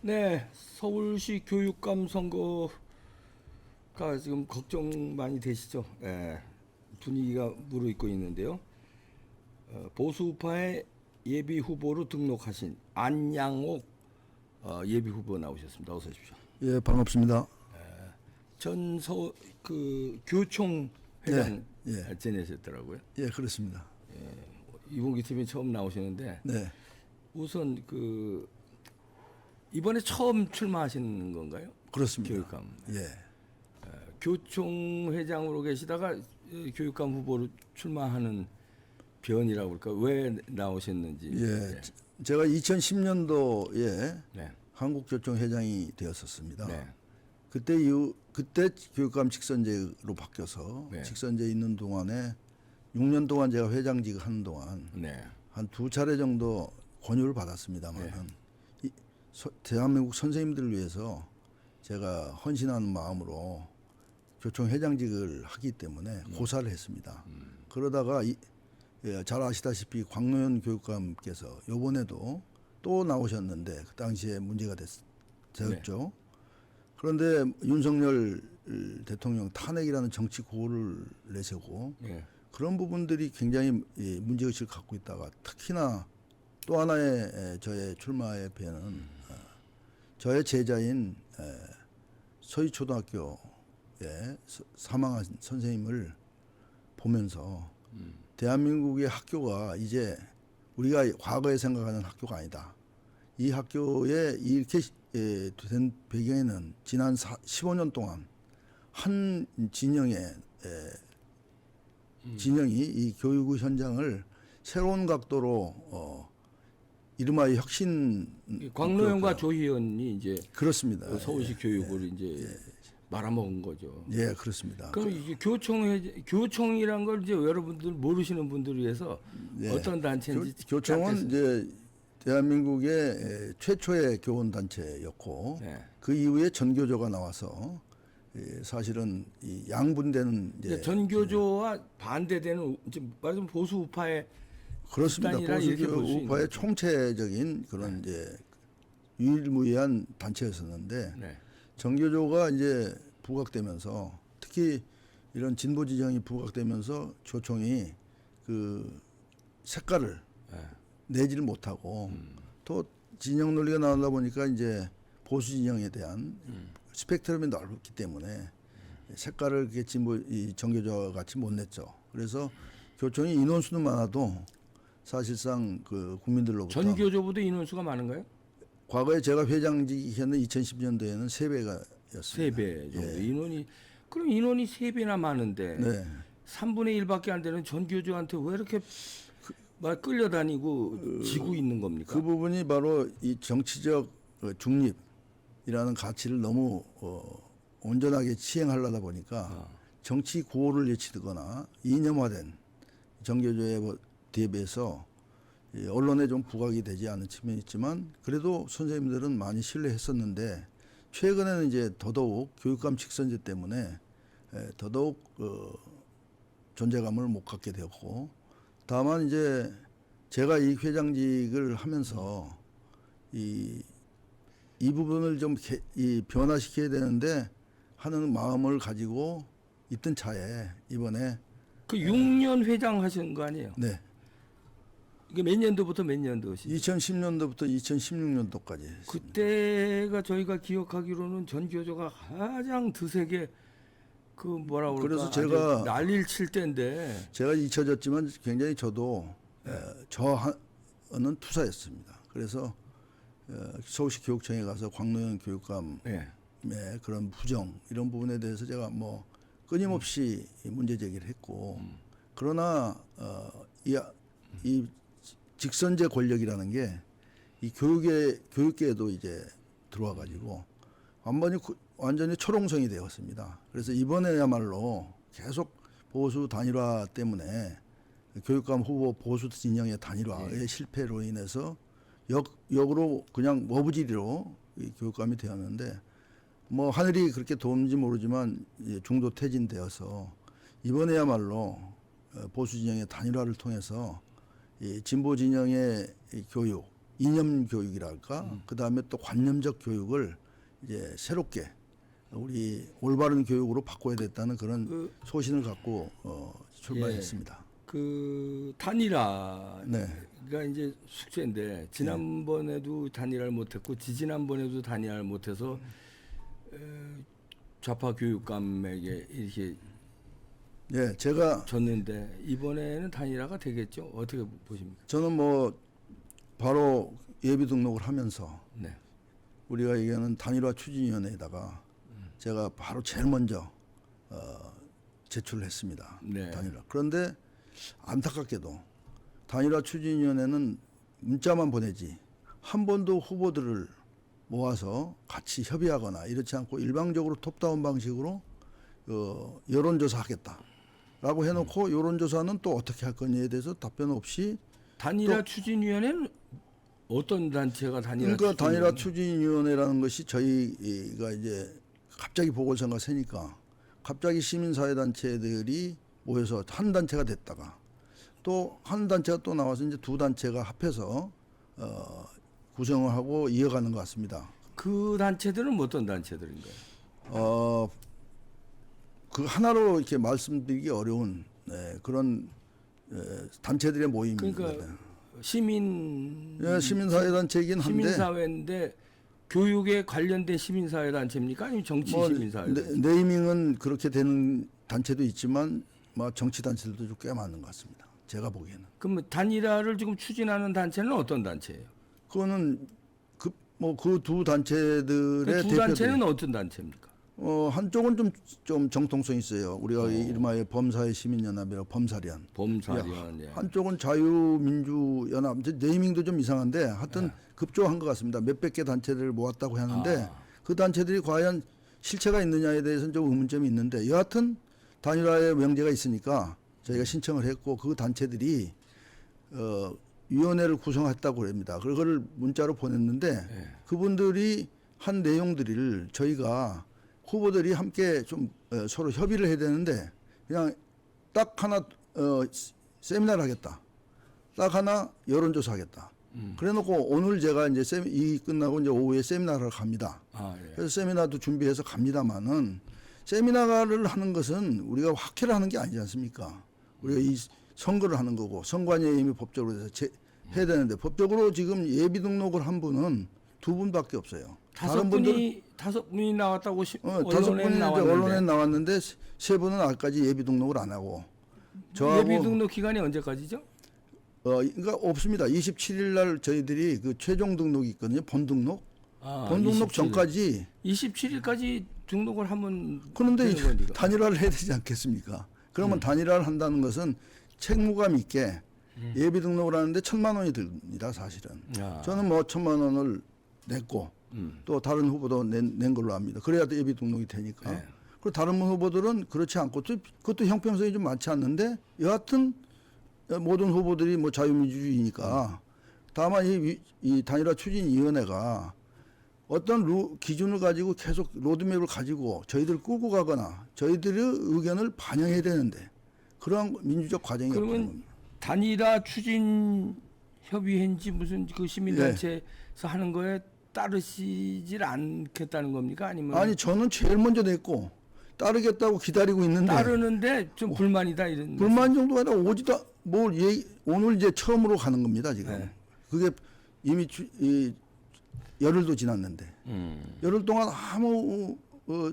네, 서울시 교육감 선거가 지금 걱정 많이 되시죠? 예, 분위기가 무르익고 있는데요. 보수파의 예비 후보로 등록하신 안양옥 예비 후보 나오셨습니다. 어서 오십시오. 예, 반갑습니다. 그 교총 회장 예. 지내셨더라고요. 예, 그렇습니다. 이분기 팀이 처음 나오시는데 네, 우선 그 이번에 처음 출마하시는 건가요? 그렇습니다. 교육감. 예, 교총 회장으로 계시다가 교육감 후보로 출마하는 변이라고 그럴까? 왜 나오셨는지. 예. 제가 2010년도에 네. 한국교총 회장이 되었었습니다. 네. 그때 교육감 직선제로 바뀌어서 네. 직선제 있는 동안에 6년 동안 제가 회장직 하는 동안 네. 한 2차례 정도 권유를 받았습니다만은 대한민국 선생님들을 위해서 제가 헌신하는 마음으로 교총 회장직을 하기 때문에 고사를 했습니다. 그러다가 잘 아시다시피 광노현 교육감께서 요번에도 또 나오셨는데 그 당시에 문제가 되었죠. 그런데 윤석열 대통령 탄핵이라는 정치 구호를 내세우고 네. 그런 부분들이 굉장히 문제의식을 갖고 있다가 특히나 또 하나의 저의 출마의 배는 저의 제자인 서희초등학교에 사망한 선생님을 보면서 대한민국의 학교가 이제 우리가 과거에 생각하는 학교가 아니다. 이 학교에 이렇게 된 배경에는 지난 15년 동안 한 진영의 진영이 이 교육 현장을 새로운 각도로 이름하여 혁신 광노현과 조희연이 이제 그렇습니다. 서울시 교육을 이제 말아먹은 거죠. 예, 그렇습니다. 그럼 이게 교총이란 걸 이제 여러분들 모르시는 분들을 위해서 어떤 단체인지 교총은 이제 대한민국의 최초의 교원 단체였고 그 이후에 전교조가 나와서 사실은 이 양분되는 이제 전교조와 반대되는 이제 말하자면 보수 우파의 그렇습니다. 집단이라 이렇게 볼수 보수 있는 우파의 총체적인 그런 이제 유일무이한 단체였었는데 전교조가 이제 부각되면서 특히 이런 진보 지정이 부각되면서 교총이 그 색깔을 내지를 못하고 또 진영 논리가 나오다 보니까 이제 보수 진영에 대한 스펙트럼이 넓기 때문에 색깔을 그렇게 진보 이 정교조와 같이 못 냈죠. 그래서 교총이 인원수는 많아도 사실상 그 국민들로부터 전교조보다 인원수가 많은가요? 과거에 제가 회장직이었는 2010년도에는 3배가였습니다. 3배 정도 인원이 그럼 인원이 3배나 많은데 네. 3분의 1밖에 안 되는 전교조한테 왜 이렇게 막 끌려다니고 지고 있는 겁니까? 그 부분이 바로 이 정치적 중립이라는 가치를 너무 온전하게 시행하려다 보니까 정치 구호를 외치거나 이념화된 정교조에 대비해서 언론에 좀 부각이 되지 않은 측면이 있지만 그래도 선생님들은 많이 신뢰했었는데 최근에는 이제 더더욱 교육감 직선제 때문에 더더욱 존재감을 못 갖게 되었고 다만 이제 제가 이 회장직을 하면서 이 부분을 좀 변화시켜야 되는데 하는 마음을 가지고 있던 차에 이번에 그 6년 회장 하신 거 아니에요? 네. 이게 몇 년도부터 몇 년도시죠? 2010년도부터 2016년도까지 그때가 저희가 기억하기로는 전교조가 가장 드세게 그 뭐라 그럴까 그래서 제가 난리를 칠 때인데 제가 잊혀졌지만 굉장히 저도 저는 투사였습니다. 그래서 서울시 교육청에 가서 광노현 교육감의 그런 부정 이런 부분에 대해서 제가 뭐 끊임없이 문제 제기를 했고 그러나 이 직선제 권력이라는 게 이 교육계에도 이제 들어와 가지고 완전히 초롱성이 되었습니다. 그래서 이번에야말로 계속 보수 단일화 때문에 교육감 후보 보수 진영의 단일화의 실패로 인해서 역으로 그냥 머부지리로 이 교육감이 되었는데 뭐 하늘이 그렇게 도움인지 모르지만 중도 퇴진되어서 이번에야말로 보수 진영의 단일화를 통해서 이 진보 진영의 교육 이념 교육이랄까, 그 다음에 또 관념적 교육을 이제 새롭게 우리 올바른 교육으로 바꿔야 됐다는 그런 소신을 갖고 출마했습니다. 그 단일화가 네. 이제 숙제인데 지난번에도 단일화를 못했고 지지난번에도 단일화를 못해서 좌파 교육감에게 이렇게 예, 제가 졌는데 이번에는 단일화가 되겠죠? 어떻게 보십니까? 저는 뭐 바로 예비 등록을 하면서 네. 우리가 얘기하는 단일화 추진위원회에다가 제가 바로 제일 먼저 제출을 했습니다. 네. 단일화. 그런데 안타깝게도 단일화 추진위원회는 문자만 보내지 한 번도 후보들을 모아서 같이 협의하거나 이렇지 않고 일방적으로 톱다운 방식으로 여론조사 하겠다라고 해놓고 여론조사는 또 어떻게 할 거냐에 대해서 답변 없이 단일화 추진위원회는 어떤 단체가 단일화 그러니까 단일화 추진위원회? 추진위원회라는 것이 저희가 이제 갑자기 보궐선거가 세니까 갑자기 시민사회단체들이 모여서 한 단체가 됐다가 또 한 단체가 또 나와서 이제 두 단체가 합해서 구성을 하고 이어가는 것 같습니다. 그 단체들은 어떤 단체들인가요? 그 하나로 이렇게 말씀드리기 어려운 그런 단체들의 모임입니다. 그러니까 시민사회단체이긴 한데 시민사회인데 교육에 관련된 시민사회단체입니까? 아니면 정치 시민사회단체? 네이밍은 그렇게 되는 단체도 있지만 뭐 정치 단체들도 꽤 많은 것 같습니다. 제가 보기에는. 그럼 단일화를 지금 추진하는 단체는 어떤 단체예요? 그거는 그 두 단체들의 그 두 대표들. 단체는 어떤 단체입니까? 한쪽은 좀 정통성이 있어요. 우리가 이름하여 범사회 시민연합이라고 범사련. 범사련. 예. 한쪽은 자유민주연합. 이제 네이밍도 좀 이상한데 하여튼 급조한 것 같습니다. 몇백 개 단체들을 모았다고 하는데 그 단체들이 과연 실체가 있느냐에 대해서는 좀 의문점이 있는데 여하튼 단일화의 명제가 있으니까 저희가 신청을 했고 그 단체들이 위원회를 구성했다고 합니다. 그걸 문자로 보냈는데 그분들이 한 내용들을 저희가 후보들이 함께 좀 서로 협의를 해야 되는데 그냥 딱 하나 세미나를 하겠다. 딱 하나 여론조사 하겠다. 그래놓고 오늘 제가 이제 이 끝나고 이제 오후에 세미나를 갑니다. 예. 그래서 세미나도 준비해서 갑니다만은 세미나를 하는 것은 우리가 학회를 하는 게 아니지 않습니까? 우리가 이 선거를 하는 거고 선관위에 이미 법적으로 해서 해야 되는데 법적으로 지금 예비 등록을 한 분은 두 분밖에 없어요. 다섯 분이 나왔다고 다섯 분이 언론에 나왔는데 세 분은 아직까지 예비 등록을 안 하고 저하고 예비 등록 기간이 언제까지죠? 그러니까 없습니다. 27일 날 저희들이 그 최종 등록이 있거든요. 본 등록. 본 등록 27일. 전까지 27일까지 등록을 하면 그런데 되는 거니까. 단일화를 해야 되지 않겠습니까? 그러면 단일화를 한다는 것은 책무감 있게 예비 등록을 하는데 1,000만 원이 듭니다. 사실은. 저는 뭐 1,000만 원을 냈고 또 다른 후보도 낸 걸로 압니다. 그래야 예비 등록이 되니까. 그리고 다른 후보들은 그렇지 않고 그것도 형평성이 좀 많지 않는데 여하튼 모든 후보들이 뭐 자유민주주의니까 다만 이 단일화 추진위원회가 어떤 기준을 가지고 계속 로드맵을 가지고 저희들을 끌고 가거나 저희들의 의견을 반영해야 되는데 그러한 민주적 과정이 없는 그러면 겁니다. 단일화 추진 협의회인지 무슨 그 시민단체에서 하는 거에 따르시질 않겠다는 겁니까? 아니면 아니 저는 제일 먼저 냈고 따르겠다고 기다리고 있는데 따르는데 좀 불만이다 이런. 불만 정도가 아니라 오지도 오늘 이제 처음으로 가는 겁니다 지금. 그게 이미 열흘도 지났는데 열흘 동안 아무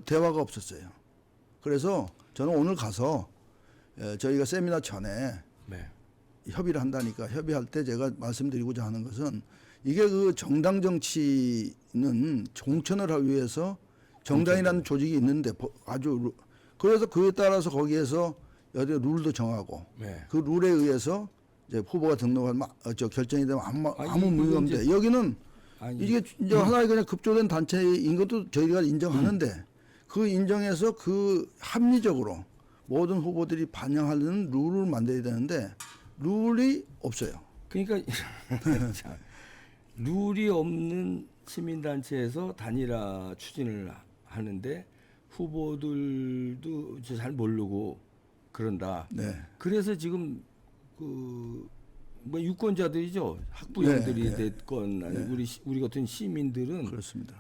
대화가 없었어요. 그래서 저는 오늘 가서 저희가 세미나 전에 협의를 한다니까 협의할 때 제가 말씀드리고자 하는 것은 이게 그 정당 정치는 공천을 하기 위해서 정당이라는 조직이 있는데 아주 그래서 그에 따라서 거기에서 여러 룰도 정하고 그 룰에 의해서 이제 후보가 등록한 결정이 되면 아무 문제가 없는데 여기는 이게 이제 하나의 그냥 급조된 단체인 것도 저희가 인정하는데 그 인정해서 그 합리적으로 모든 후보들이 반영하는 룰을 만들어야 되는데 룰이 없어요. 그러니까 룰이 없는 시민단체에서 단일화 추진을 하는데 후보들도 잘 모르고 그런다. 네. 그래서 지금 그 뭐 유권자들이죠. 학부형들이 네, 네. 됐건 아니 우리 같은 시민들은 그렇습니다.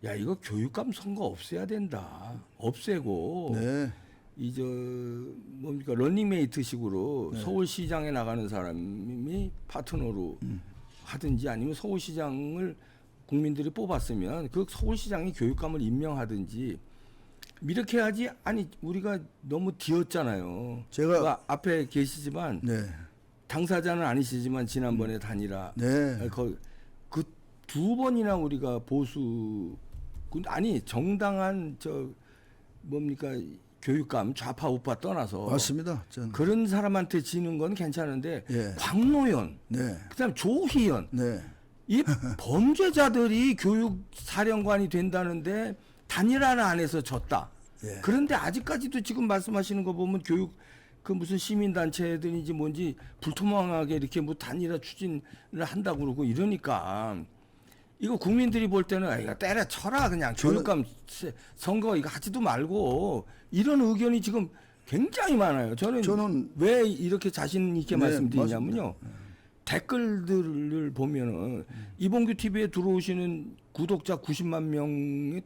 야 이거 교육감 선거 없애야 된다. 없애고 네. 이 저 뭡니까 런닝메이트식으로 서울시장에 나가는 사람이 파트너로 하든지 아니면 서울시장을 국민들이 뽑았으면 그 서울시장이 교육감을 임명하든지 이렇게 해야지. 아니 우리가 너무 뒤었잖아요. 제가 그 앞에 계시지만 네. 당사자는 아니시지만 지난번에 단일화 네. 그 두 번이나 우리가 보수 아니 정당한 저 뭡니까 교육감 좌파 우파 떠나서 맞습니다. 저는. 그런 사람한테 지는 건 괜찮은데 예. 광노현 네. 그다음 조희연 네. 이 범죄자들이 교육 사령관이 된다는데 단일화는 안 해서 졌다. 예. 그런데 아직까지도 지금 말씀하시는 거 보면 교육 그 무슨 시민단체들인지 뭔지 불투명하게 이렇게 뭐 단일화 추진을 한다고 그러고 이러니까 이거 국민들이 볼 때는 아, 이거 때려쳐라 그냥 교육감 선거 이거 하지도 말고 이런 의견이 지금 굉장히 많아요. 저는 왜 이렇게 자신 있게 네, 말씀드리냐면요. 댓글들을 보면은 이봉규 TV에 들어오시는 구독자 90만 명이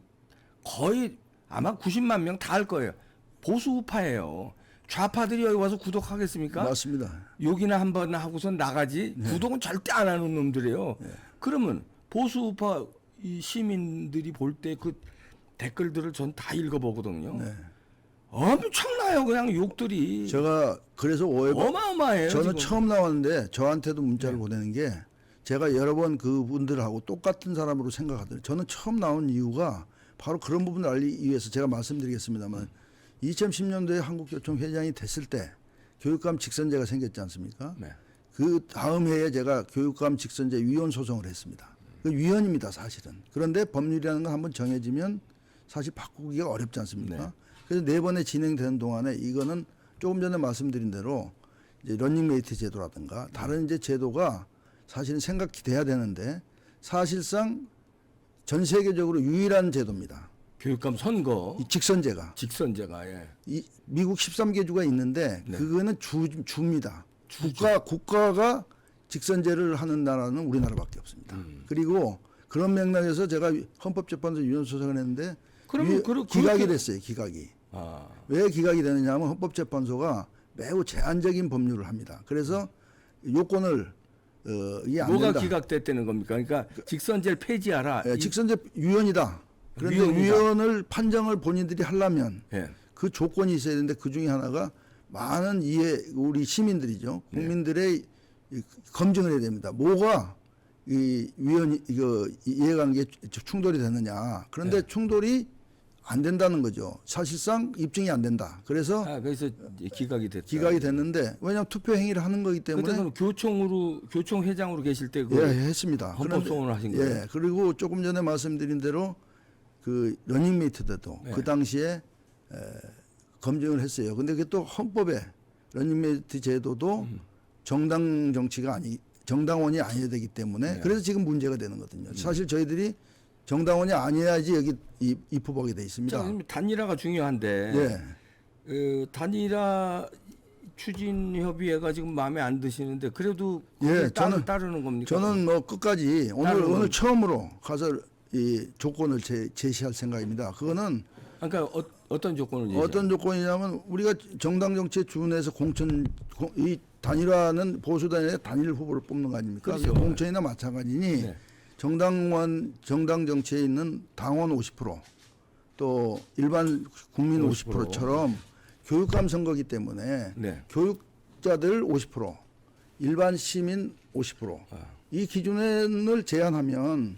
거의 아마 90만 명 다 할 거예요. 보수 우파예요. 좌파들이 여기 와서 구독하겠습니까? 맞습니다. 욕이나 한번 하고선 나가지 구독은 절대 안 하는 놈들이에요. 그러면 보수 우파 이 시민들이 볼 때 그 댓글들을 전 다 읽어보거든요. 네. 엄청나요. 그냥 욕들이. 제가 그래서 오해가 어마어마해요. 저는 지금. 처음 나왔는데 저한테도 문자를 보내는 게 제가 여러 번 그분들하고 똑같은 사람으로 생각하더라고요. 저는 처음 나온 이유가 바로 그런 부분을 알리기 위해서 제가 말씀드리겠습니다만 2010년도에 한국교총회장이 됐을 때 교육감 직선제가 생겼지 않습니까? 네. 그 다음 해에 제가 교육감 직선제 위헌 소송을 했습니다. 그 위헌입니다, 사실은. 그런데 법률이라는 건 한번 정해지면 사실 바꾸기가 어렵지 않습니까? 네. 그래서 네 번에 진행되는 동안에 이거는 조금 전에 말씀드린 대로 이제 러닝메이트 제도라든가 다른 이제 제도가 사실은 생각이 돼야 되는데 사실상 전 세계적으로 유일한 제도입니다. 교육감 선거 이 직선제가. 직선제가 예. 이 미국 13개 주가 있는데 네. 그거는 주입니다. 국가가 직선제를 하는 나라는 우리나라밖에 없습니다. 그리고 그런 맥락에서 제가 헌법재판소 위헌 소송을 했는데 그러면 기각이 그렇게- 됐어요. 기각이. 아, 왜 기각이 되느냐 하면 헌법재판소가 매우 제한적인 법률을 합니다. 그래서 요건을 이게 안 뭐가 된다. 기각됐다는 겁니까? 그러니까 직선제를 폐지하라. 예, 직선제 위헌이다. 그런데 위헌이다. 위헌을 판정을 본인들이 하려면 예. 그 조건이 있어야 되는데 그 중에 하나가 많은 우리 시민들이죠. 국민들의 이 검증을 해야 됩니다. 뭐가 이 위헌 이거 이해관계 충돌이 되느냐. 그런데 충돌이 안 된다는 거죠. 사실상 입증이 안 된다. 그래서 그래서 이제 기각이 됐다. 기각이 됐는데 왜냐하면 투표 행위를 하는 거기 때문에 그때는 교총 회장으로 계실 때 그 예, 했습니다. 헌법 소원을 하신 거예요. 예, 그리고 조금 전에 말씀드린 대로 그 러닝메이트들도 네. 그 당시에 검증을 했어요. 근데 그게 또 헌법에 러닝메이트 제도도 정당 정치가 정당원이 아니어야 되기 때문에 네. 그래서 지금 문제가 되는 거거든요. 사실 저희들이 정당원이 아니어야지 여기 입후보하게 돼 있습니다. 자, 단일화가 중요한데 예. 단일화 추진협의회가 지금 마음에 안 드시는데 그래도 예, 거기에 따르는 겁니까? 저는 뭐 끝까지 오늘 건- 처음으로 가서 이 조건을 제시할 생각입니다. 그거는 그러니까 어떤 조건을 제시하는 어떤 조건이냐면 우리가 정당 정치에 준해서 이 단일화는 보수 단일화 단일 후보를 뽑는 거 아닙니까? 그렇죠. 공천이나 마찬가지니 네. 정당 정치에 있는 당원 50%, 또 일반 국민 50%처럼 교육감 선거기 때문에 네. 교육자들 50%, 일반 시민 50%. 이 기준을 제한하면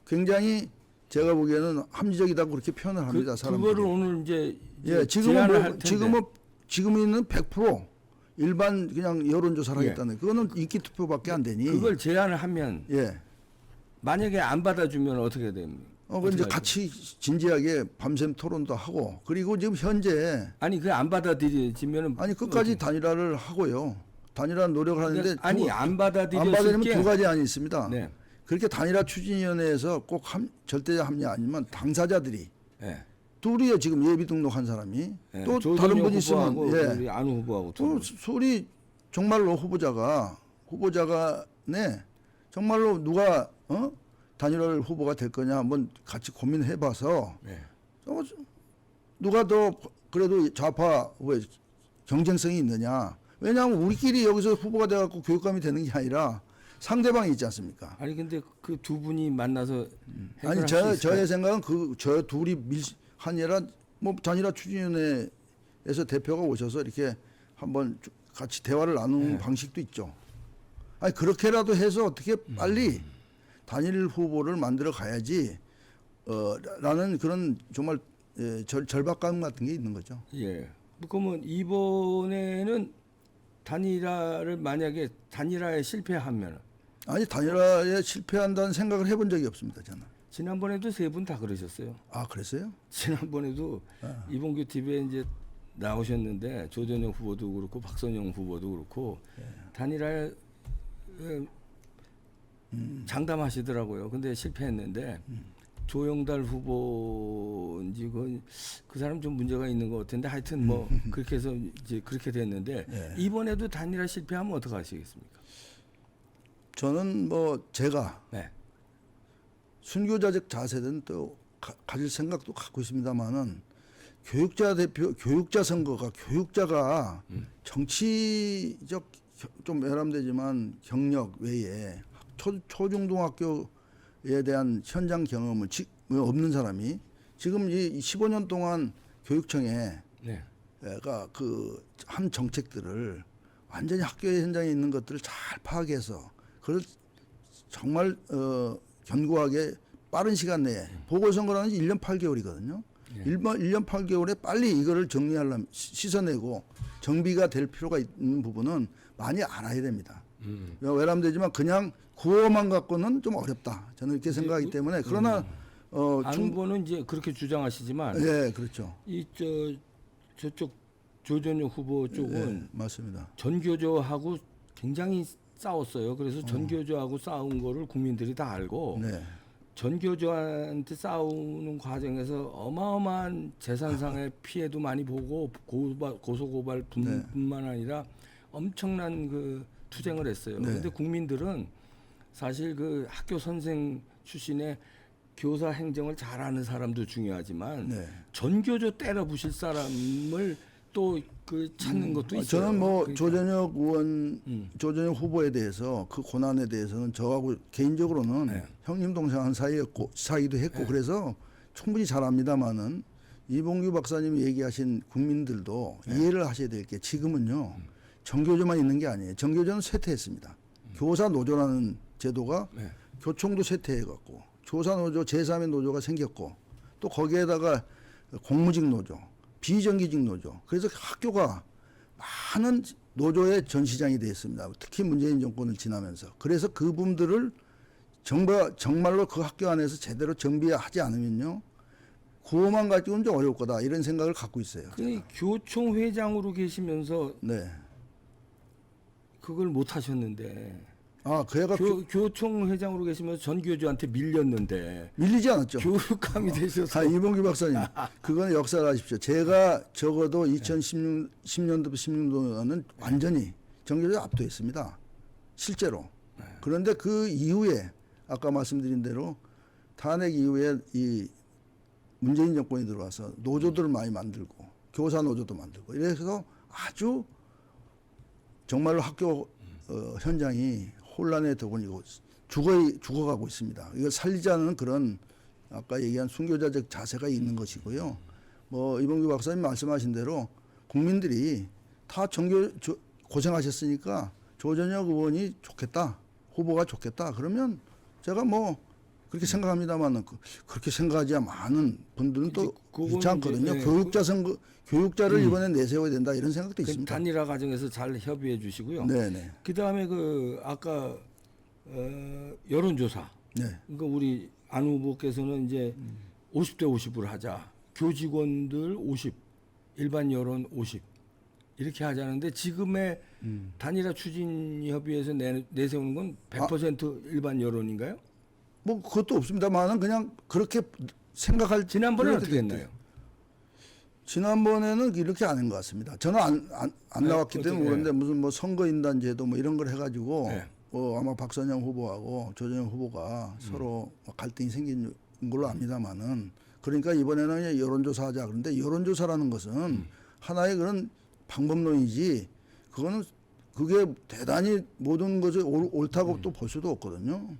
굉장히 제가 보기에는 합리적이다고 그렇게 표현을 합니다. 사람들이. 그거를 오늘 이제 예, 제안을 할 텐데. 지금은 100% 일반 그냥 여론조사를 예. 하겠다는 그거는 인기 투표밖에 안 되니. 그걸 제안을 하면 예. 만약에 안 받아주면 어떻게 됩니까? 그 이제 같이 진지하게 밤샘 토론도 하고 그리고 지금 현재 아니 그 안 받아들이지면은 아니 끝까지 단일화를 하고요. 단일화 노력을 하는데 아니 안 안 받아들였을 받으려면 게 두 가지 안이 있습니다. 네. 그렇게 단일화 추진위원회에서 꼭 절대적 합리화 아니면 당사자들이 예. 둘이요 지금 예비 등록한 사람이 예. 또 조준영 다른 분이 있으면 후보하고 예. 우리 안우 후보하고 또 소리 정말로 후보자가 후보자가 정말로 누가 단일화 후보가 될 거냐 한번 같이 고민해봐서 네. 누가 더 그래도 좌파 후보의 경쟁성이 있느냐. 왜냐하면 우리끼리 여기서 후보가 돼갖고 교육감이 되는 게 아니라 상대방이 있지 않습니까? 아니 근데 그 두 분이 만나서 아니 해결할 수 있을까요? 저의 생각은 저 둘이 아니라 뭐 단일화 추진위원회에서 대표가 오셔서 이렇게 한번 같이 대화를 나누는 방식도 있죠. 아니 그렇게라도 해서 어떻게 빨리 단일 후보를 만들어 가야지 라는 그런 정말 절박감 같은 게 있는 거죠. 예. 그러면 이번에는 단일화를 만약에 단일화에 실패하면 아니 단일화에 실패한다는 생각을 해본 적이 없습니다. 저는. 지난번에도 세 분 다 그러셨어요. 아 그랬어요? 지난번에도 이봉규 TV에 이제 나오셨는데 조전영 후보도 그렇고 박선영 후보도 그렇고 단일화에 장담하시더라고요. 근데 실패했는데 조영달 후보인지 그 사람 좀 문제가 있는 것 같은데 하여튼 뭐 그렇게 해서 이제 그렇게 됐는데 이번에도 단일화 실패하면 어떻게 하시겠습니까? 저는 뭐 제가 네. 순교자적 자세는 또 가질 생각도 갖고 있습니다만은 교육자 선거가 교육자가 정치적 좀 외람되지만 경력 외에 초중등학교에 대한 현장 경험을 없는 사람이 지금 이 15년 동안 교육청에 네. 가 그 한 정책들을 완전히 학교의 현장에 있는 것들을 잘 파악해서 그걸 정말 견고하게 빠른 시간 내에 보궐선거라는 게 1년 8개월이거든요. 예. 1년 8개월에 빨리 이거를 정리하려면 씻어내고 정비가 될 필요가 있는 부분은 많이 알아야 됩니다. 외람되지만 그냥 구호만 갖고는 좀 어렵다. 저는 이렇게 생각하기 때문에 그러나 안보는 이제 그렇게 주장하시지만 예, 그렇죠. 저쪽 조전영 후보 쪽은 맞습니다. 전교조하고 굉장히 싸웠어요. 그래서 전교조하고 싸운 거를 국민들이 다 알고 네. 전교조한테 싸우는 과정에서 어마어마한 재산상의 피해도 많이 보고 고소고발 뿐만 아니라 엄청난 그 투쟁을 했어요. 그런데 국민들은 사실 그 학교 선생 출신의 교사 행정을 잘하는 사람도 중요하지만 전교조 때려 부실 사람을 또 그 찾는 것도 있어요. 저는 뭐 그러니까. 조전혁 의원, 조전혁 후보에 대해서 그 고난에 대해서는 저하고 개인적으로는 형님 동생 한 사이도 했고 그래서 충분히 잘 압니다만은 이봉규 박사님이 얘기하신 국민들도 이해를 하셔야 될 게 지금은요 정교조만 있는 게 아니에요. 정교조는 쇠퇴했습니다. 교사 노조라는 제도가 교총도 쇠퇴해갖고 교사 노조 제3의 노조가 생겼고 또 거기에다가 공무직 노조, 비정규직 노조. 그래서 학교가 많은 노조의 전시장이 되었습니다. 특히 문재인 정권을 지나면서. 그래서 그분들을 정말로 그 학교 안에서 제대로 정비하지 않으면요. 구호만 가지고는 좀 어려울 거다. 이런 생각을 갖고 있어요. 그 교총 회장으로 계시면서 네. 그걸 못 하셨는데 아, 그애가 교총 회장으로 계시면서 전교조한테 밀렸는데 밀리지 않았죠. 교육감이 되셔서 이봉규 박사님, 그건 역사를 아십시오. 제가 적어도 2010년도부터 16년도는 완전히 정교조에 압도했습니다. 실제로. 그런데 그 이후에 아까 말씀드린 대로 탄핵 이후에 이 문재인 정권이 들어와서 노조들을 많이 만들고 교사 노조도 만들고 이래서 아주 정말로 학교 현장이 혼란의 도군이고 죽어가고 있습니다. 이걸 살리자는 그런 아까 얘기한 순교자적 자세가 있는 것이고요. 뭐 이봉규 박사님 말씀하신 대로 국민들이 다 고생하셨으니까 조전혁 의원이 좋겠다, 후보가 좋겠다. 그러면 제가 뭐 그렇게 생각합니다만 그렇게 생각하지 많은 분들은 또 있지 않거든요. 교육자를 이번에 내세워야 된다 이런 생각도 있습니다. 단일화 과정에서 잘 협의해 주시고요. 네네. 그 다음에 아까 여론조사. 네. 그러니까 우리 안 후보께서는 이제 50대 50으로 하자. 교직원들 50, 일반 여론 50 이렇게 하자는데 지금의 단일화 추진 협의회에서 내세우는 건 100% 일반 여론인가요? 뭐 그것도 없습니다만은 그냥 그렇게 생각할 지난번에 어떻게 했나요? 지난번에는 이렇게 안 한 것 같습니다. 저는 안 나왔기 때문에 모르는데 무슨 뭐 선거인단제도 뭐 이런 걸 해가지고 네. 아마 박선영 후보하고 조정현 후보가 서로 갈등이 생긴 걸로 압니다만은 그러니까 이번에는 그냥 여론조사하자. 그런데 여론조사라는 것은 하나의 그런 방법론이지 그거는 그게 대단히 모든 것을 옳다고 또 볼 수도 없거든요.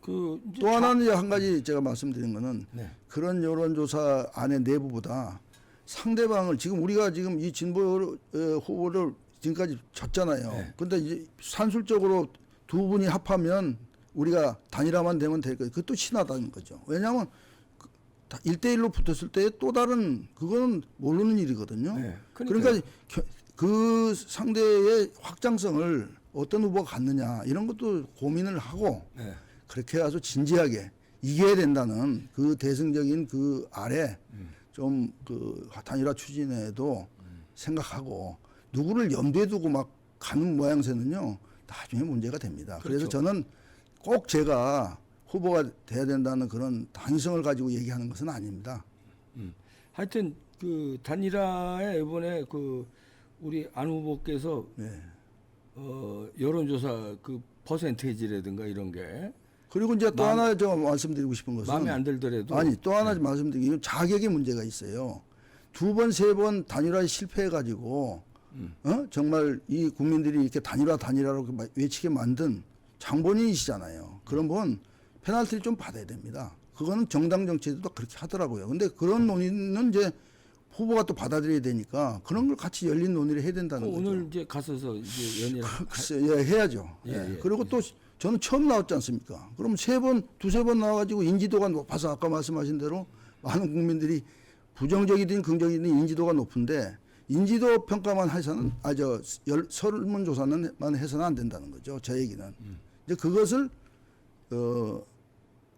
그 또 하나는 이제 한 가지 제가 말씀드린 거는 네. 그런 여론조사 안의 내부보다 상대방을 지금 우리가 지금 이 진보 후보를 지금까지 졌잖아요. 네. 근데 이제 산술적으로 두 분이 합하면 우리가 단일화만 되면 될 거예요. 그것도 신하다는 거죠. 왜냐하면 1대1로 붙었을 때 또 다른 그거는 모르는 일이거든요. 네. 그러니까 그 상대의 확장성을 어떤 후보가 갖느냐 이런 것도 고민을 하고 네. 그렇게 해서 진지하게 이겨야 된다는 그 대승적인 그 아래 좀 그 단일화 추진에도 생각하고 누구를 염두에 두고 막 가는 모양새는요 나중에 문제가 됩니다. 그래서 그렇죠. 저는 꼭 제가 후보가 돼야 된다는 그런 당위성을 가지고 얘기하는 것은 아닙니다. 하여튼 그 단일화에 이번에 그 우리 안 후보께서 네. 여론조사 그 퍼센테이지라든가 이런 게 그리고 이제 또 하나 좀 말씀드리고 싶은 것은 마음에 안 들더라도 아니 또 하나 말씀드리기는 자격의 문제가 있어요. 두 번 세 번 단일화에 실패해 가지고 정말 이 국민들이 이렇게 단일화라고 외치게 만든 장본인이시잖아요. 그런 분 페널티를 좀 받아야 됩니다. 그거는 정당 정치에도 그렇게 하더라고요. 근데 그런 논의는 이제 후보가 또 받아들여야 되니까 그런 걸 같이 열린 논의를 해야 된다는 거죠. 오늘 이제 가서서 이제 연일 글쎄, 예, 해야죠. 예. 그리고 또 저는 처음 나왔지 않습니까? 그럼 두세 번 나와가지고 인지도가 높아서 아까 말씀하신 대로 많은 국민들이 부정적이든 긍정이든 인지도가 높은데 인지도 평가만 해서는 설문조사만 해서는 안 된다는 거죠. 저 얘기는. 이제 그것을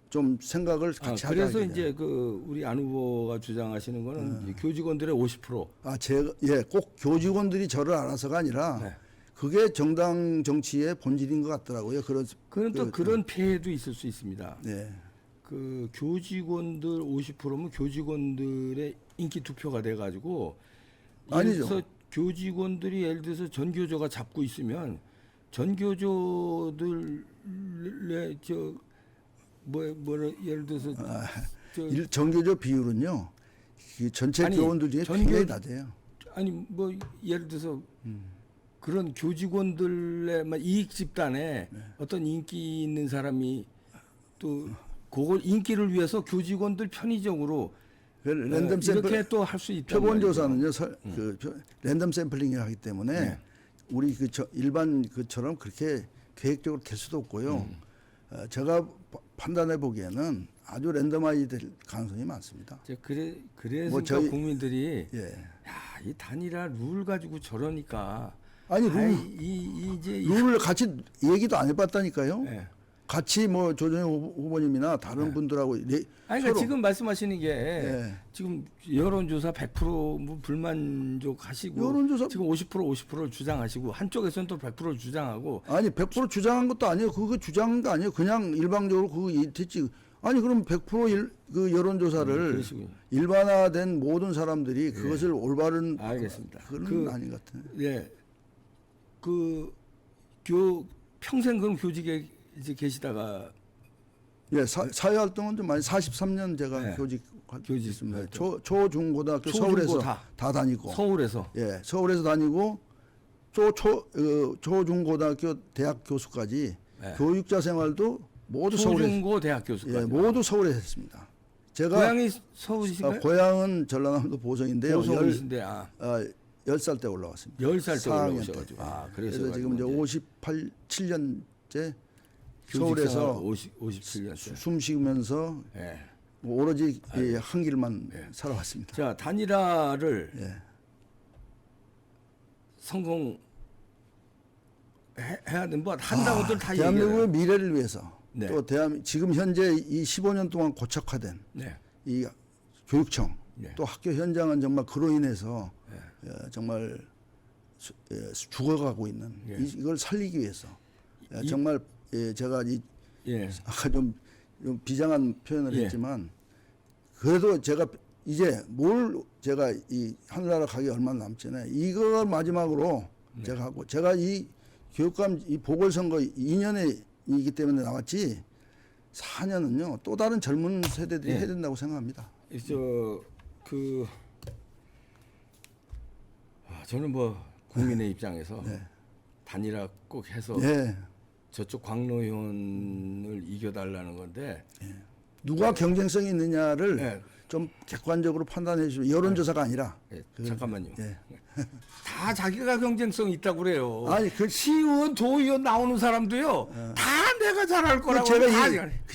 좀 생각을 같이 하자. 그래서 이제 그 우리 안 후보가 주장하시는 거는 이제 교직원들의 50%. 제가 꼭 교직원들이 저를 알아서가 아니라 네. 그게 정당 정치의 본질인 것 같더라고요. 그런 또 그런 폐해도 있을 수 있습니다. 네. 그 교직원들 50%면 교직원들의 인기 투표가 돼 가지고 아니죠. 그래서 교직원들이 예를 들어서 전교조가 잡고 있으면 전교조들의 뭐라 예를 들어서 정교조 비율은요. 이 전체 아니, 교원들 중에 굉장히 낮아요. 아니 뭐 예를 들어서 그런 교직원들의 막 이익 집단에 어떤 인기 있는 사람이 또 그걸 인기를 위해서 교직원들 편의적으로 랜덤 샘플 이렇게 또 할 수 있다. 표본 조사는요. 랜덤 샘플링을 하기 때문에 네. 우리 일반 그처럼 그렇게 계획적으로 될 수도 없고요. 제가 판단해 보기에는 아주 랜덤화이 될 가능성이 많습니다. 그래서 뭐 저희- 국민들이 예. 야, 이 단일화 룰 가지고 저러니까 아니 이제 룰을 같이 얘기도 안 해봤다니까요. 예. 같이 뭐 조정현 후보님이나 다른 분들하고 아니 그러니까 서로 지금 말씀하시는 게 지금 여론조사 100%뭐 불만족하시고 여론조사 지금 50%를 주장하시고 한쪽에서는 또 100%를 주장하고 아니 100% 주장한 것도 아니에요. 그거 주장한 거 아니에요. 그냥 일방적으로 그거 됐지. 아니 그럼 100% 그 여론조사를 그러시군요. 일반화된 모든 사람들이 그것을 올바른 알겠습니다. 그건 아닌 것 같아요. 예. 평생 그럼 교직에 이제 계시다가 예, 사회 활동은 좀 많이 43년 제가 네. 교직 교직입니다. 있습니다. 초중고등학교 초, 서울에서 중고 다 다니고 서울에서 서울에서 다니고 초중고등학교 대학 교수까지 네. 교육자 생활도 모두 서울에 초중고 대학 교수까지. 모두 서울에 했습니다. 제가 고향이 서울이신가요? 고향은 전라남도 보성인데요. 보성이신데 10살 때 올라왔습니다. 10살 때 4학년 올라오셔가지고. 때. 그래서 그래서 지금 이제 57년째 서울에서 서울에서 57년째. 숨 쉬면서 예. 오로지 한 길만 살아왔습니다. 자, 단일화를 예. 성공해야 되는 뭐 한다고들 다 대한민국의 얘기해요. 미래를 위해서 네. 또 지금 현재 이 15년 동안 고착화된 네. 이 교육청 네. 또 학교 현장은 정말 그로 인해서 정말 죽어가고 있는 이걸 살리기 위해서 정말 제가 예. 아까 좀 비장한 표현을 예. 했지만 그래도 제가 이제 뭘 제가 이 하늘나라 가기 얼마 남잖아요. 이걸 마지막으로 제가 하고 제가 이 교육감 이 보궐선거 2년이기 때문에 나왔지 4년은요 또 다른 젊은 세대들이 네. 해야 된다고 생각합니다. 저는 뭐 국민의 입장에서 단일화 꼭 해서 예. 저쪽 광로현을 이겨달라는 건데 누가 경쟁성이 있느냐를 네. 좀 객관적으로 판단해 주시면 여론조사가 아니라 잠깐만요. 예. 다 자기가 경쟁성 있다고 그래요. 아니, 그- 시의원, 도의원 나오는 사람도요. 다 내가 잘할 거라고 제가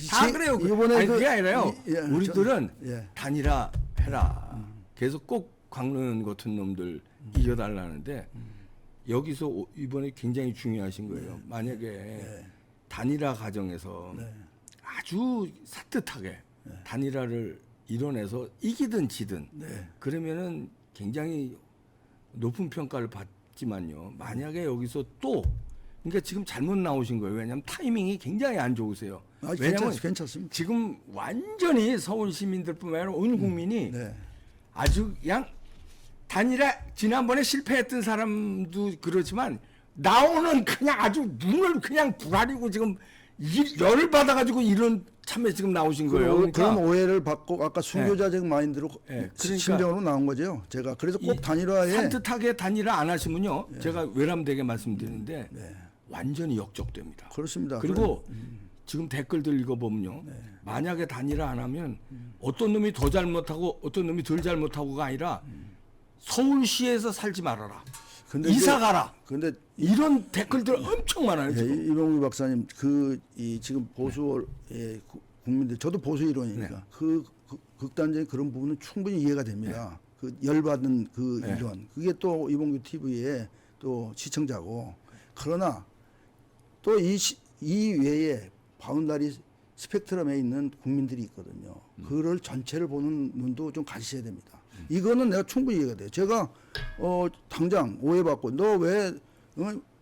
다 그래요. 이번에 아니, 그- 그게 아니라요. 예, 우리들은 예. 단일화 해라. 그래서 꼭 광로현 같은 놈들 이겨달라는데 여기서 이번에 굉장히 중요하신 거예요. 만약에 단일화 과정에서 아주 산뜻하게 단일화를 이뤄내서 이기든 지든 그러면은 굉장히 높은 평가를 받지만요. 만약에 여기서 또 그러니까 지금 잘못 나오신 거예요. 왜냐하면 타이밍이 굉장히 안 좋으세요. 왜냐하면 괜찮습니다. 지금 완전히 서울 시민들뿐만 아니라 온 국민이 네. 아주 그냥 단일화 지난번에 실패했던 사람도 그렇지만 나오는 그냥 아주 눈을 그냥 부라리고 지금 열을 받아가지고 이런 참에 지금 나오신 거예요. 그러니까 그런 오해를 받고 아까 수교자적 마인드로 그러니까 심정으로 나온 거죠. 제가 그래서 꼭 단일화에 산뜻하게 단일화 안 하시면요, 제가 외람되게 말씀드리는데 네. 완전히 역적됩니다. 그렇습니다. 그리고 지금 댓글들 읽어보면요, 만약에 단일화 안 하면 어떤 놈이 더 잘못하고 어떤 놈이 덜 잘못하고가 아니라 서울시에서 살지 말아라, 근데 이사 이제- 가라, 근데 이런 댓글들 엄청 많아요. 예, 지금. 이봉규 박사님 이 지금 보수 국민들 저도 보수 이론이니까 그 극단적인 그런 부분은 충분히 이해가 됩니다. 그 열받은 그 이론 그게 또 이봉규 TV의 또 시청자고 그러나 또 이 외에 바운다리 스펙트럼에 있는 국민들이 있거든요. 그를 전체를 보는 눈도 좀 가지셔야 됩니다. 이거는 내가 충분히 이해가 돼요. 제가 당장 오해받고 너 왜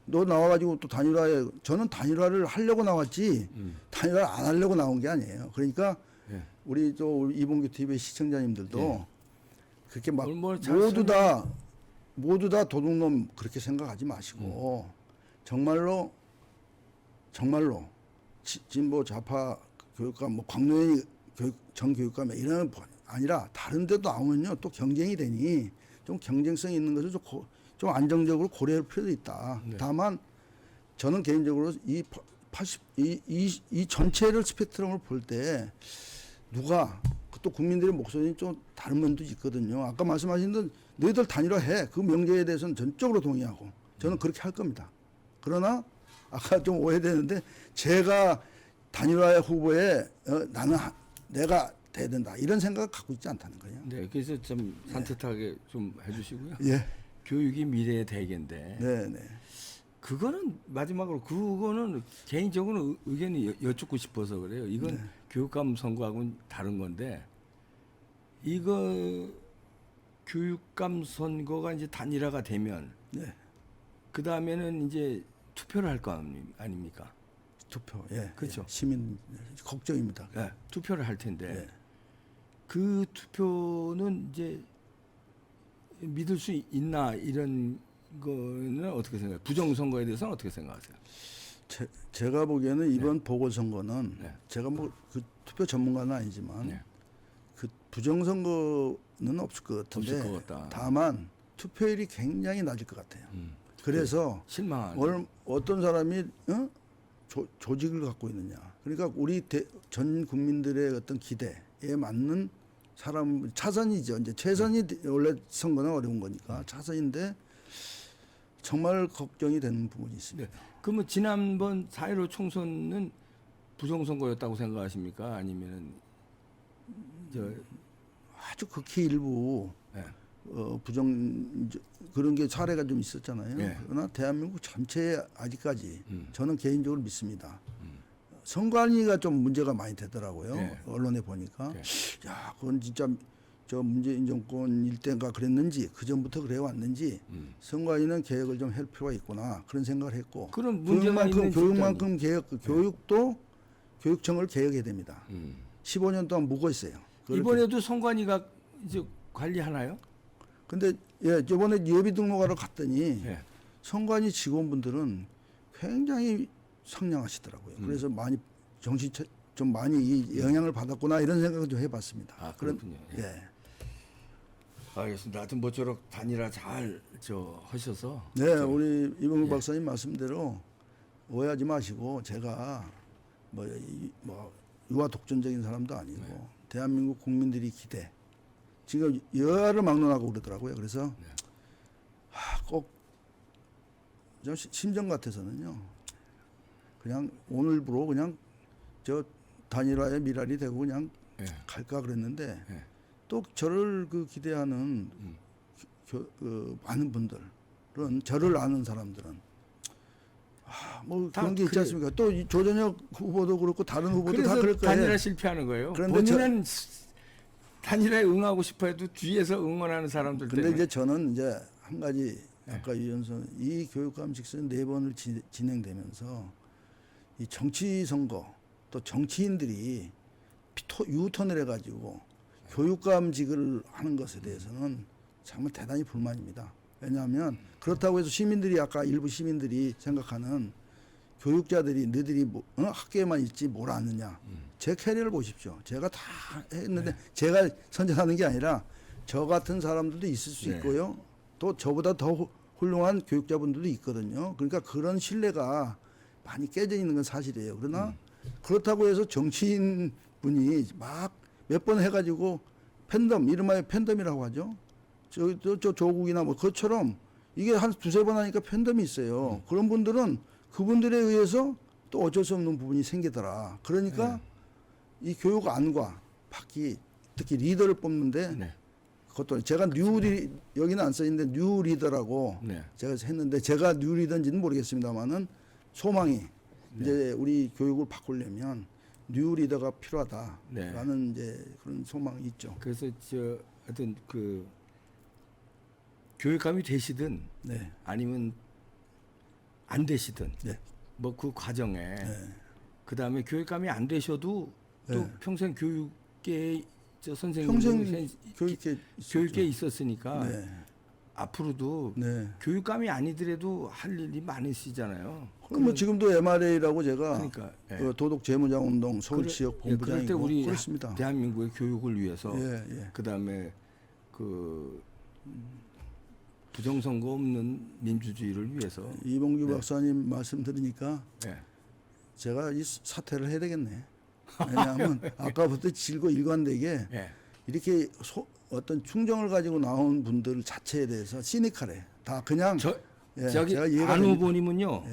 너 나와가지고 또 단일화에 저는 단일화를 하려고 나왔지 단일화를 안 하려고 나온 게 아니에요. 그러니까 우리 또 이봉규 TV의 시청자님들도 그렇게 막 뭘 잘 모두 다 도둑놈 그렇게 생각하지 마시고 정말로 진보 좌파 교육감 뭐 광노현이 정교육감 이런 거 아니라 다른 데도 나오면요 또 경쟁이 되니 좀 경쟁성 있는 것을 좀 안정적으로 고려할 필요도 있다. 다만 저는 개인적으로 이 전체를 스펙트럼을 볼 때 누가 또 국민들의 목소리는 좀 다른 면도 있거든요. 아까 말씀하신 대로 너희들 단일화해 그 명제에 대해서는 전적으로 동의하고 저는 그렇게 할 겁니다. 그러나 아까 좀 오해되는데 제가 단일화 후보에 내가 돼야 된다 이런 생각을 갖고 있지 않다는 거예요. 네, 그래서 좀 산뜻하게 좀 해주시고요. 예. 교육이 미래의 대계인데 네. 그거는 마지막으로 그거는 개인적으로 의견이 여쭙고 싶어서 그래요. 이건 교육감 선거하고는 다른 건데 이거 교육감 선거가 이제 단일화가 되면 그 다음에는 이제 투표를 할 거 아닙니까? 투표. 예. 그렇죠. 예. 시민 걱정입니다. 네, 투표를 할 텐데 그 투표는 이제 믿을 수 있나 이런 거는 어떻게 생각해요? 부정선거에 대해서는 어떻게 생각하세요? 제가 보기에는 이번 보궐선거는 네. 제가 뭐 그 투표 전문가는 아니지만 네. 그 부정선거는 없을 것 같은데 없을 것 같다. 다만 투표율이 굉장히 낮을 것 같아요. 그래서 실망한. 어떤 사람이 조직을 갖고 있느냐. 그러니까 우리 전 국민들의 어떤 기대에 맞는 사람 차선이죠. 이제 최선이 원래 선거는 어려운 거니까 차선인데 정말 걱정이 되는 부분이 있습니다. 네. 그러면 지난번 4.15 총선은 부정선거였다고 생각하십니까? 아니면은 아주 극히 일부 네. 그런 게 사례가 좀 있었잖아요. 네. 그러나 대한민국 전체에 아직까지 저는 개인적으로 믿습니다. 선관위가 좀 문제가 많이 되더라고요. 네. 언론에 보니까 네. 야 그건 진짜 저 문재인 정권 일때가 그랬는지 그 전부터 그래 왔는지 선관위는 개혁을 좀 할 필요가 있구나 그런 생각을 했고 그런 문제가 있는 교육만큼 교육도 교육청을 개혁해야 됩니다. 15년 동안 묵어 있어요. 이번에도 선관위가 이제 관리하나요? 근데 예, 이번에 예비 등록하러 갔더니 예. 선관위 직원분들은 굉장히 상냥하시더라고요. 그래서 많이 정신 좀 많이 이 영향을 받았구나 이런 생각을 좀 해봤습니다. 아, 그렇군요. 예. 알겠습니다. 하여튼 모쪼록 단일화 잘 하셔서. 네, 우리 이봉규 박사님 말씀대로 오해하지 마시고 제가 뭐 유아 독전적인 사람도 아니고 대한민국 국민들이 기대 지금 여야를 막론하고 그러더라고요. 그래서 꼭 저 심정 같아서는요. 그냥 오늘부로 그냥 저 단일화의 미랄이 되고 그냥 갈까 그랬는데 또 저를 그 기대하는 많은 분들은 저를 아는 사람들은 뭐 그런 게 있지 않습니까? 또 이 조전혁 후보도 그렇고 다른 후보도 다 그럴 거예요. 단일화 실패하는 거예요. 그런데 본인은 단일화에 응하고 싶어해도 뒤에서 응원하는 사람들 근데 때문에. 이제 저는 이제 한 가지 아까 유연선 이 교육감 직선 4번을 진행되면서 이 정치 선거 또 정치인들이 유턴을 해가지고 교육감직을 하는 것에 대해서는 정말 대단히 불만입니다. 왜냐하면 그렇다고 해서 시민들이 아까 일부 시민들이 생각하는 교육자들이 너희들이 학교에만 있지 뭘 아느냐. 제 캐리어를 보십시오. 제가 다 했는데 제가 선전하는 게 아니라 저 같은 사람들도 있을 수 있고요. 또 저보다 더 훌륭한 교육자분들도 있거든요. 그러니까 그런 신뢰가 많이 깨져 있는 건 사실이에요. 그러나 그렇다고 해서 정치인 분이 막 몇 번 해가지고 팬덤, 이름하여 팬덤이라고 하죠. 저 조국이나 뭐 그것처럼 이게 한 두세 번 하니까 팬덤이 있어요. 그런 분들은 그분들에 의해서 또 어쩔 수 없는 부분이 생기더라. 그러니까 이 교육 안과 바퀴 특히 리더를 뽑는데 그것도 제가 여기는 안 써있는데 뉴 리더라고 제가 했는데 제가 뉴 리더인지는 모르겠습니다만은 소망이 이제 우리 교육을 바꾸려면 뉴 리더가 필요하다라는 이제 그런 소망이 있죠. 그래서 하여튼 그 교육감이 되시든 아니면 안 되시든 뭐 그 과정에 그다음에 교육감이 안 되셔도 또 평생 교육계 선생님 평생 교육계에 있었으니까 앞으로도 교육감이 아니더라도 할 일이 많으시잖아요. 그럼 뭐 지금도 MRA라고 제가 그러니까, 그 도덕 재무장 운동 서울 지역 본부장이고 그럴 때 우리 그렇습니다. 대한민국의 교육을 위해서 그다음에 그 부정선거 없는 민주주의를 위해서 이봉규 박사님 말씀 들으니까 제가 이 사퇴를 해야 되겠네. 왜냐하면 아까부터 질고 일관되게 이렇게 어떤 충정을 가지고 나온 분들 자체에 대해서 시니컬해. 다 그냥 저기 안 후보님은요.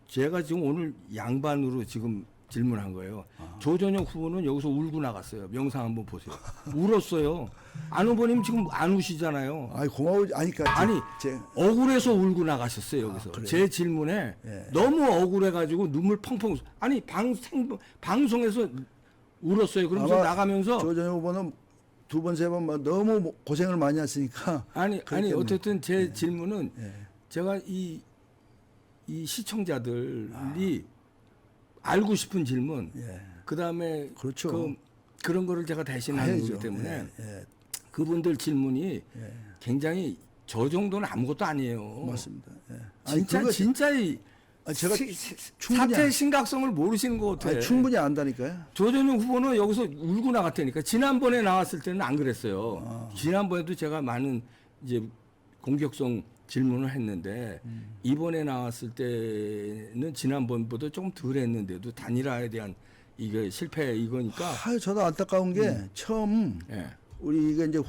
제가 지금 오늘 양반으로 지금 질문한 거예요. 조전혁 후보는 여기서 울고 나갔어요. 영상 한번 보세요. 울었어요. 안 후보님 지금 안 우시잖아요. 아니 고마워. 아니 억울해서 울고 나가셨어요 여기서. 제 질문에 너무 억울해가지고 눈물 펑펑. 아니 방송에서 울었어요. 그러면서 나가면서 조전혁 후보는 두 번 세 번 너무 고생을 많이 했으니까. 아니 어쨌든 제 질문은 제가 이 시청자들이 알고 싶은 질문, 그 다음에 그렇죠. 그런 거를 제가 대신하는 거기 때문에 그분들 질문이 굉장히 저 정도는 아무것도 아니에요. 맞습니다. 진짜 제가 사태의 심각성을 모르시는 것 같아요. 충분히 안다니까요. 조전혁 후보는 여기서 울고 나갔다니까. 지난번에 나왔을 때는 안 그랬어요. 지난번에도 제가 많은 이제 공격성 질문을 했는데 이번에 나왔을 때는 지난번보다 조금 덜 했는데도 단일화에 대한 이게 실패 이거니까. 저도 안타까운 게 처음 우리 이게 이제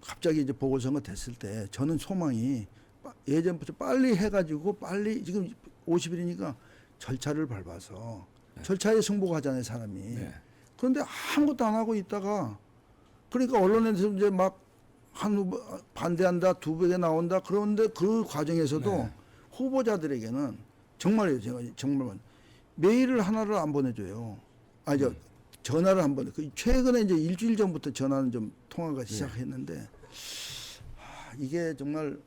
갑자기 이제 보궐선거 됐을 때 저는 소망이 예전부터 빨리 해가지고 빨리 지금 50일이니까 절차를 밟아서 절차에 승복하잖아요 사람이. 그런데 아무것도 안 하고 있다가 그러니까 언론에서 이제 막 한 후보 반대한다, 두 배가 나온다. 그런데 그 과정에서도 후보자들에게는 정말요, 제가 정말 메일을 하나를 안 보내줘요. 전화를 한 번. 최근에 이제 일주일 전부터 전화는 좀 통화가 시작했는데 이게 정말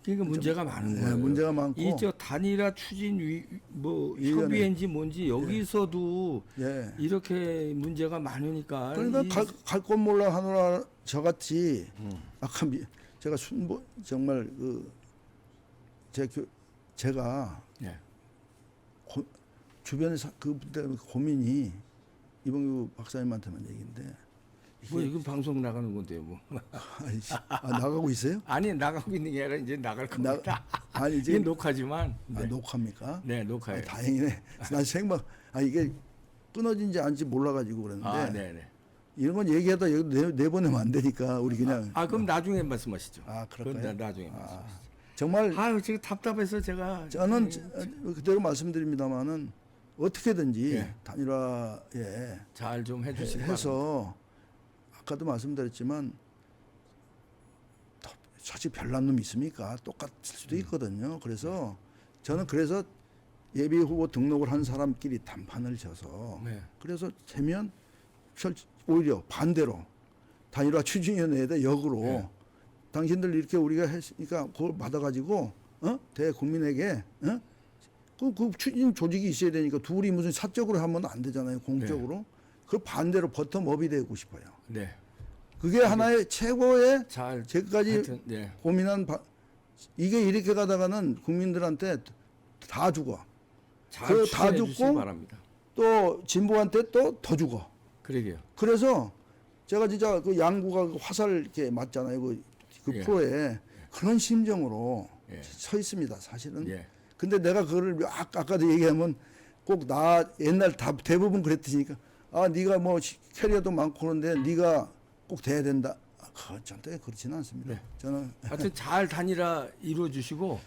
그러니까 문제가 많은 네, 거예요. 문제가 많고 이 저 단일화 추진 뭐 위원회. 협의회인지 뭔지 여기서도 예. 이렇게 문제가 많으니까 그러니까 갈 곳 몰라 하느라 저같이 아까 제가 정말 제가 예. 주변에서 그분들 고민이 이봉규 박사님한테만 얘기인데 뭐 이건 방송 나가는 건데요, 뭐. 나가고 있어요? 아니 나가고 있는 게 아니라 이제 나갈 겁니다. 아니 이게 녹화지만. 네. 녹화입니까? 네, 녹화예요. 다행이네. 난 생방 이게 끊어진지 안지 몰라가지고 그랬는데 아, 네, 네. 이런 건 얘기하다 여기 내보내면 안 되니까 우리 그냥 그럼 나중에 말씀하시죠. 그럴까요? 그건 나중에 말씀하시죠. 정말 아유, 지금 답답해서 제가 저는 그대로 말씀드립니다만은 어떻게든지 예. 단일화에 잘 좀 해주시기 바랍니다. 해서 아까도 말씀드렸지만 사실 별난 놈이 있습니까? 똑같을 수도 있거든요. 그래서 저는 그래서 예비 후보 등록을 한 사람끼리 단판을 져서 네. 그래서 되면 오히려 반대로 단일화 추진위원회에다 역으로 네. 당신들 이렇게 우리가 했으니까 그걸 받아가지고 대국민에게 그 추진 조직이 있어야 되니까 둘이 무슨 사적으로 하면 안 되잖아요. 공적으로. 그 반대로 버텀업이 되고 싶어요. 네. 그게 하나의 최고의 잘 지금까지 하여튼, 네. 고민한 이게 이렇게 가다가는 국민들한테 다 죽어. 잘 그거 다 추진해 주시기 죽고 바랍니다. 또 진보한테 또 더 죽어. 그러게요. 그래서 제가 진짜 그 양구가 그 화살 이렇게 맞잖아요. 그 예. 프로에 그런 심정으로 예. 서 있습니다. 사실은. 예. 근데 내가 그거를 아까도 얘기하면 꼭 나 옛날 대부분 그랬으니까 네가 뭐 캐리어도 많고 그런데 네가 꼭 돼야 된다. 그건 절대 그렇지는 않습니다. 네. 저는 하여튼 잘 단일화 이루어 주시고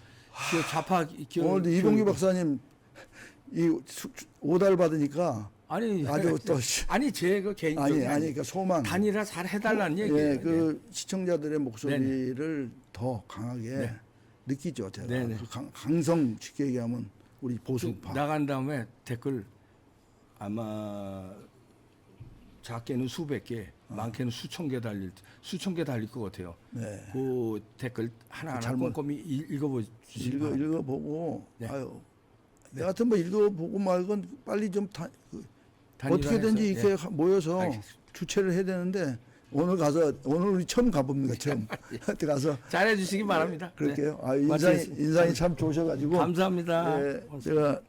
좌파 오늘도 이봉규 박사님 오달 받으니까 아니 아주 또 아니 제 그 개인적인 그러니까 소망 단일화 잘 해달라는 얘기예요. 그 시청자들의 목소리를 더 강하게 네. 느끼죠. 제가 네네. 그 강성 쉽게 얘기하면 우리 보수파 나간 다음에 댓글 아마 작게는 수백 개, 많게는 수천 개 달릴 것 같아요. 네. 그 댓글 하나하나 잘못- 꼼꼼히 읽어보시기 바랍니다. 읽어보고 네. 내 같은 뭐 읽어보고 말건 빨리 좀 단일화해서, 어떻게든지 이렇게 예. 모여서 알겠습니다. 주최를 해야 되는데 오늘 우리 처음 가봅니다. 처음 가서 잘해주시기 바랍니다. 그럴게요. 네. 인상이 참 좋으셔가지고 감사합니다. 예, 제가